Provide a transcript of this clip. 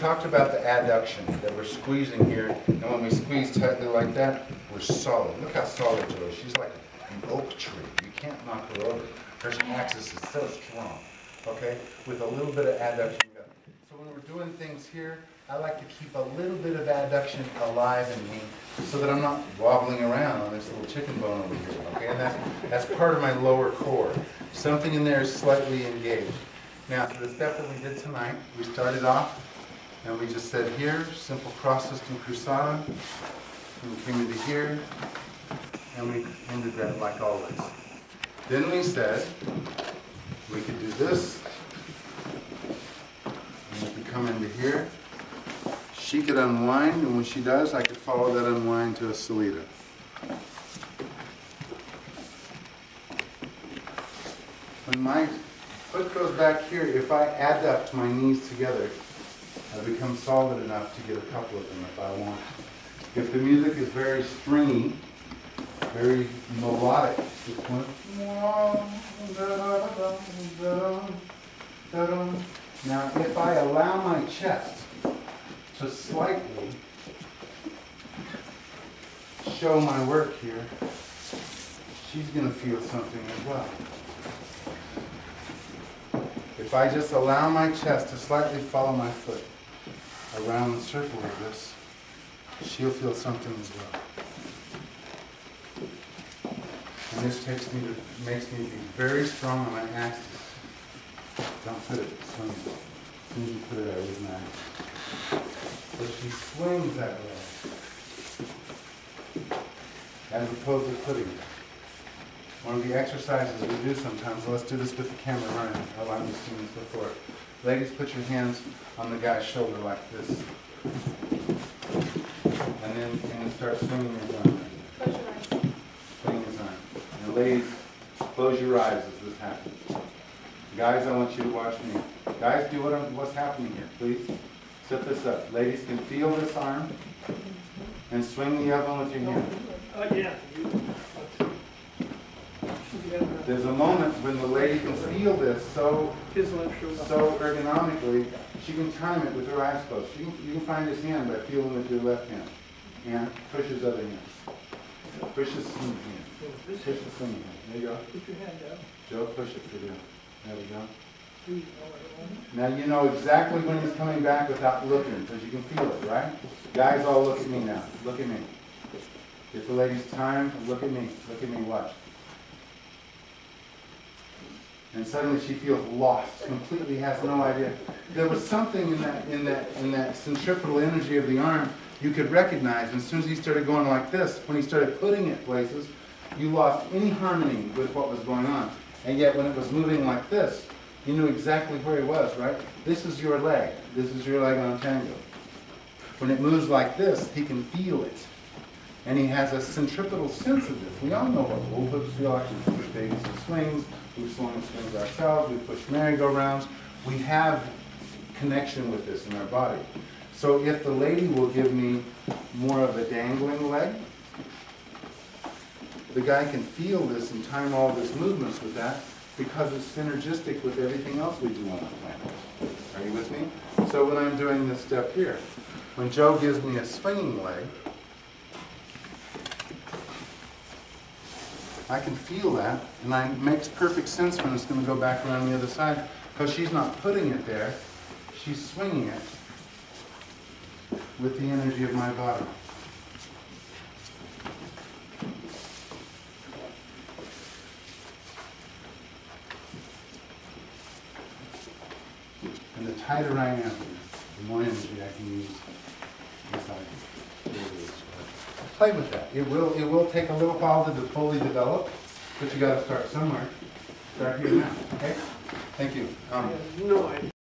talked about the adduction, that we're squeezing here, and when we squeeze tightly like that, we're solid. Look how solid Joe is. She's like an oak tree. You can't knock her over. Her axis is so strong, okay? With a little bit of adduction. So when we're doing things here, I like to keep a little bit of adduction alive in me so that I'm not wobbling around on this little chicken bone over here, okay? And that's part of my lower core. Something in there is slightly engaged. Now, for the step that we did tonight, we started off and we just said here, simple cross system Cruzada, and we came into here, and we ended that like always. Then we said we could do this, and we could come into here. She could unwind, and when she does, I could follow that unwind to a salida. When my foot goes back here, if I adduct my knees together, I become solid enough to get a couple of them if I want. If the music is very stringy, very melodic, it's one. Now, if I allow my chest to slightly show my work here, she's going to feel something as well. If I just allow my chest to slightly follow my foot around the circle of this, she'll feel something as well. And this makes me be very strong on my axis. Don't put it swinging. As soon as you put it, I lose my axis. So she swings that way, as opposed to putting it. One of the exercises we do sometimes, let's do this with the camera running. I've already seen this before. Ladies, put your hands on the guy's shoulder like this. And then start swinging his arm. Close your eyes. Swinging his arm. And ladies, close your eyes as this happens. Guys, I want you to watch me. Guys, do what's happening here, please. Set this up. Ladies can feel this arm and swing the other one with your hand. Yeah. There's a moment when the lady can feel this so ergonomically, she can time it with her eyes closed. You can find his hand by feeling with your left hand. And push his other hand. Push his swing hand. Push the swing hand. There you go. Put your hand down. Joe, push it for you. There we go. Now you know exactly when he's coming back without looking, because you can feel it, right? Guys, all look at me now. Look at me. If the lady's timed, look at me. Look at me, watch. And suddenly she feels lost, completely has no idea. There was something in that centripetal energy of the arm you could recognize. And as soon as he started going like this, when he started putting it places, you lost any harmony with what was going on. And yet when it was moving like this, you knew exactly where he was, right? This is your leg. This is your leg on Tango. When it moves like this, he can feel it. And he has a centripetal sense of this. We all know what bullwhips feel like. We push babies in swings. We've swung swings ourselves. We push merry-go-rounds. We have connection with this in our body. So if the lady will give me more of a dangling leg, the guy can feel this and time all of his movements with that because it's synergistic with everything else we do on the planet. Are you with me? So when I'm doing this step here, when Joe gives me a swinging leg, I can feel that, and it makes perfect sense when it's going to go back around the other side, because she's not putting it there, she's swinging it with the energy of my body. And the tighter I am, the more energy I can use inside. Play with that. It will take a little while to fully develop, but you got to start somewhere. Start here now. Okay? Thank you. No idea.